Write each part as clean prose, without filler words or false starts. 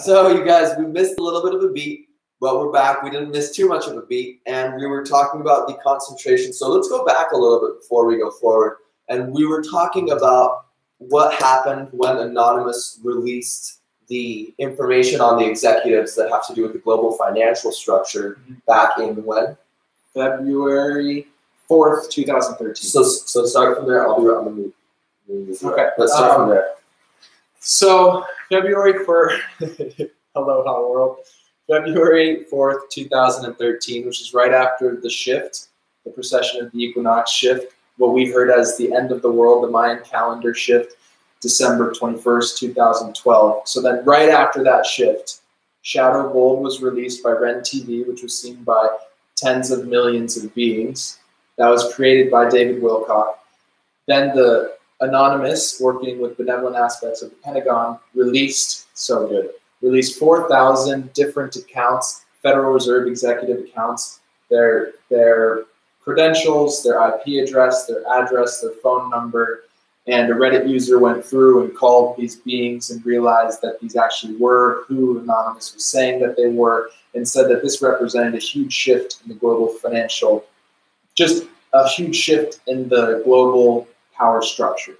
So you guys, we missed a little bit of a beat, but we're back. We didn't miss too much of a beat, and we were talking about the concentration. So let's go back a little bit before we go forward. And we were talking about what happened when Anonymous released the information on the executives that have to do with the global financial structure back in when? February 4th, 2013. So start from there. I'll do it on the move. Okay. Let's start from there. So February 4th, aloha world. February 4th, 2013, which is right after the shift, the precession of the equinox shift, what we heard as the end of the world, the Mayan calendar shift, December 21st, 2012. So then right after that shift, Shadow Gold was released by Ren TV, which was seen by tens of millions of beings. That was created by David Wilcock. Then the Anonymous, working with benevolent aspects of the Pentagon, released 4,000 different accounts, Federal Reserve executive accounts, their credentials, their IP address, their phone number, and a Reddit user went through and called these beings and realized that these actually were who Anonymous was saying that they were, and said that this represented a huge shift in the global financial, just a huge shift in the global power structure.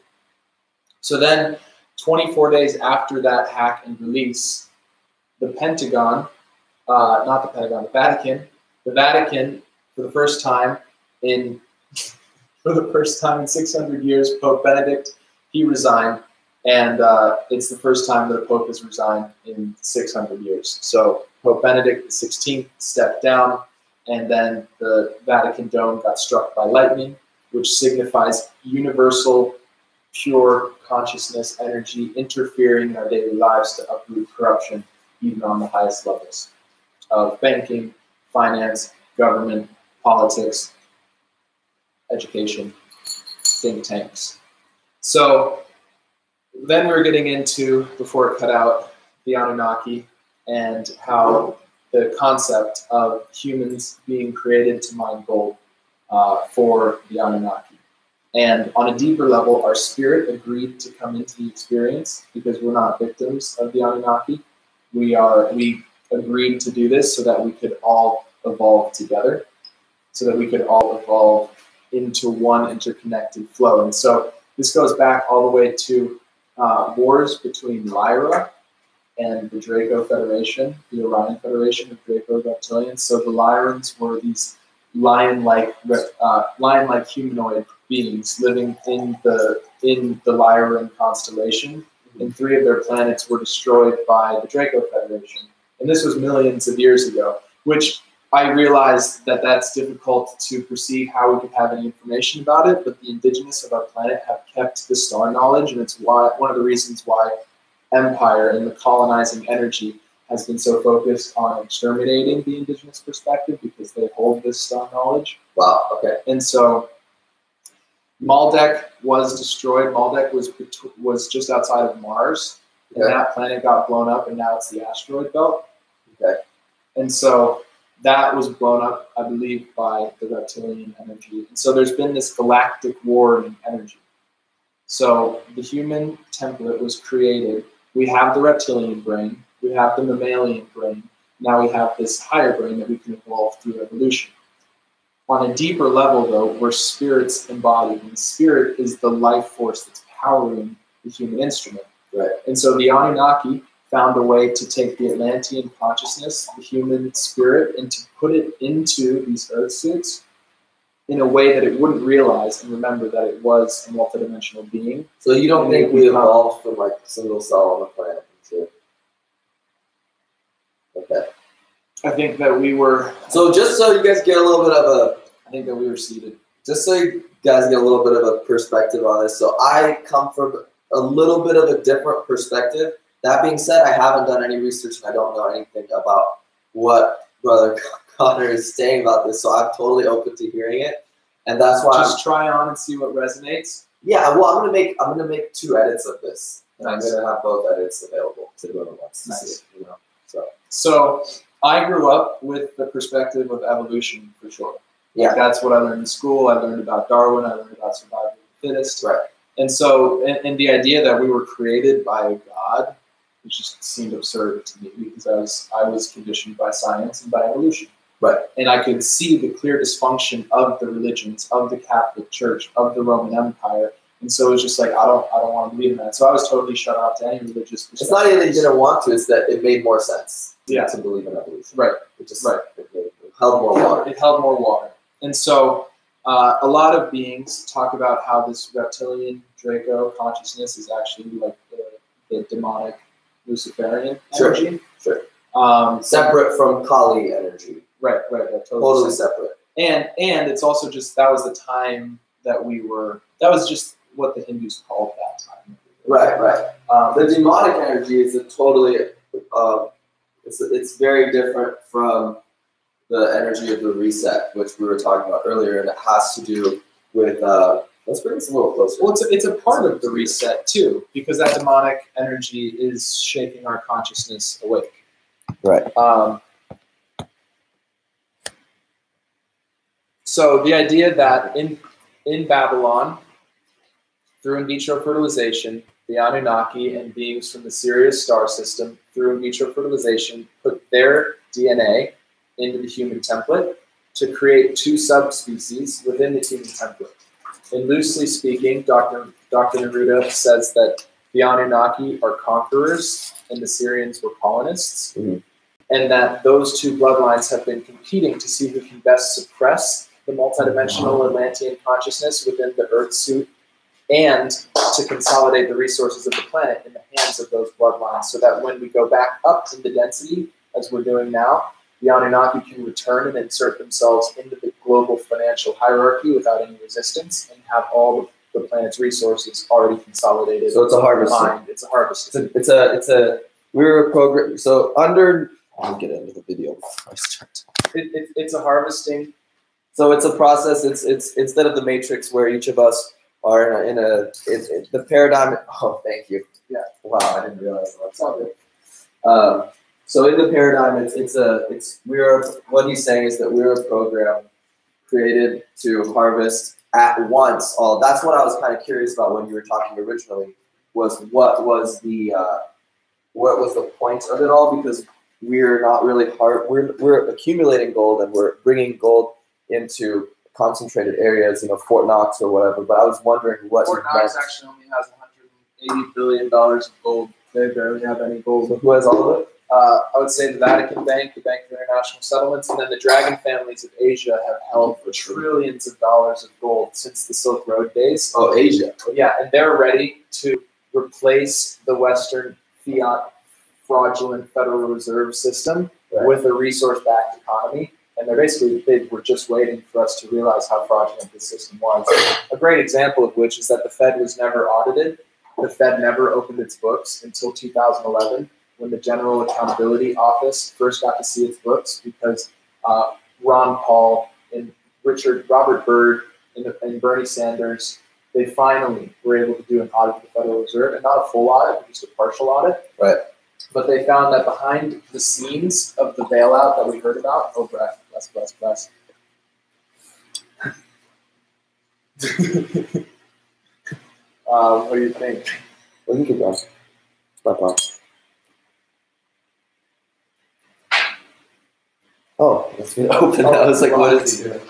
So then 24 days after that hack and release, the Pentagon, not the Pentagon, the Vatican, for the first time in 600 years, Pope Benedict, he resigned, and it's the first time that a Pope has resigned in 600 years. So Pope Benedict XVI stepped down, and then the Vatican dome got struck by lightning, which signifies universal, pure consciousness energy interfering in our daily lives to uproot corruption, even on the highest levels of banking, finance, government, politics, education, think tanks. So then we're getting into, before it cut out, the Anunnaki and how the concept of humans being created to mine gold for the Anunnaki. And on a deeper level, our spirit agreed to come into the experience because we're not victims of the Anunnaki. We agreed to do this so that we could all evolve together, so that we could all evolve into one interconnected flow. And so this goes back all the way to wars between Lyra and the Draco Federation, the Orion Federation of Draco reptilians. So the Lyrans were these lion-like humanoid beings living in the Lyran constellation, and 3 of their planets were destroyed by the Draco Federation. And this was millions of years ago, which I realized that that's difficult to perceive how we could have any information about it, but the indigenous of our planet have kept the star knowledge, and it's one of the reasons why Empire and the colonizing energy has been so focused on exterminating the indigenous perspective, because they hold this star knowledge. Wow, okay. And so Maldek was destroyed. Maldek was just outside of Mars, and that planet got blown up, and now it's the asteroid belt. Okay. And so that was blown up, I believe, by the reptilian energy. And so there's been this galactic war in energy. So the human template was created. We have the reptilian brain. We have the mammalian brain. Now we have this higher brain that we can evolve through evolution. On a deeper level, though, we're spirits embodied. And spirit is the life force that's powering the human instrument. Right. And so the Anunnaki found a way to take the Atlantean consciousness, the human spirit, and to put it into these earth suits in a way that it wouldn't realize and remember that it was a multidimensional being. So you don't think we evolved from like a single cell on the planet? Okay. I think that we were... So just so you guys get a little bit of a... I think that we were seeded. Just so you guys get a little bit of a perspective on this. So I come from a little bit of a different perspective. That being said, I haven't done any research and I don't know anything about what Brother Connor is saying about this. So I'm totally open to hearing it. And that's why just try on and see what resonates. Yeah, well I'm gonna make 2 edits of this. And I'm gonna have both edits available to whoever wants to see it, you know. So I grew up with the perspective of evolution for sure. Yeah. That's what I learned in school. I learned about Darwin. I learned about survival of the fittest. Right. And so, and the idea that we were created by a God it just seemed absurd to me because I was conditioned by science and by evolution. Right. And I could see the clear dysfunction of the religions, of the Catholic Church, of the Roman Empire. And so it was just like, I don't want to believe in that. So I was totally shut off to any religious perspective. It's not even that you didn't want to, it's that it made more sense to believe in evolution. Right. It just it held more water. It held more water. And so a lot of beings talk about how this reptilian Draco consciousness is actually like the demonic Luciferian energy. Sure. Separate from Kali energy. Right. Totally separate. And it's also just, that was the time that that was just what the Hindus called that time. Right. The demonic energy is a totally, it's very different from the energy of the reset, which we were talking about earlier, and it has to do with, let's bring this a little closer. Well, it's a part of the reset too, because that demonic energy is shaking our consciousness awake. Right. So the idea that in Babylon, through in vitro fertilization, the Anunnaki and beings from the Sirius star system, through in vitro fertilization, put their DNA into the human template to create two subspecies within the human template. And loosely speaking, Dr. Neruda says that the Anunnaki are conquerors and the Syrians were colonists, and that those two bloodlines have been competing to see who can best suppress the multidimensional Atlantean consciousness within the Earth suit and to consolidate the resources of the planet in the hands of those bloodlines so that when we go back up in the density, as we're doing now, the Anunnaki can return and insert themselves into the global financial hierarchy without any resistance and have all the planet's resources already consolidated. So it's a harvesting. It's a harvesting. We're a program. So I'll get into the video before I start. It's a harvesting. So it's a process. It's instead of the Matrix where each of us are in the paradigm. Oh, thank you. Yeah. Wow, I didn't realize that. That's all good. So in the paradigm, what he's saying is that we're a program created to harvest at once. That's what I was kind of curious about when you were talking originally. Was what was the point of it all? Because we're not really we're accumulating gold and we're bringing gold into concentrated areas, Fort Knox or whatever. But I was wondering what Fort Knox actually only has $180 billion of gold. They barely have any gold. So who has all of it? I would say the Vatican Bank, the Bank of International Settlements, and then the dragon families of Asia have held trillions of dollars of gold since the Silk Road days. Oh, Asia. Yeah, and they're ready to replace the Western fiat fraudulent Federal Reserve system with a resource-backed economy. And they were just waiting for us to realize how fraudulent this system was. A great example of which is that the Fed was never audited. The Fed never opened its books until 2011, when the General Accountability Office first got to see its books, because Ron Paul and Robert Byrd and Bernie Sanders, they finally were able to do an audit of the Federal Reserve, and not a full audit, but just a partial audit. Right. But they found that behind the scenes of the bailout that we heard about, bless. What do you think? Well, you can go. Stop off. Oh, it's been open. I was like, what is he doing?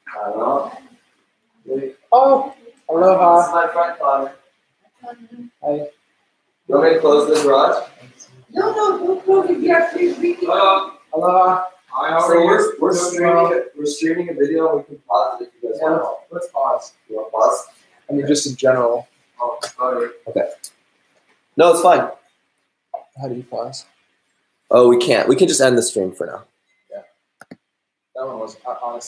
I don't know. Oh, aloha. This is my friend Connor. Hi. You want me to close the garage? No, don't close it yet. Please read it. Aloha. So we're streaming a video and we can pause it if you guys want. Let's pause. You want to pause? I mean, just in general. Oh, sorry. Okay. No, it's fine. How do you pause? Oh, we can't. We can just end the stream for now. Yeah. That one was honestly.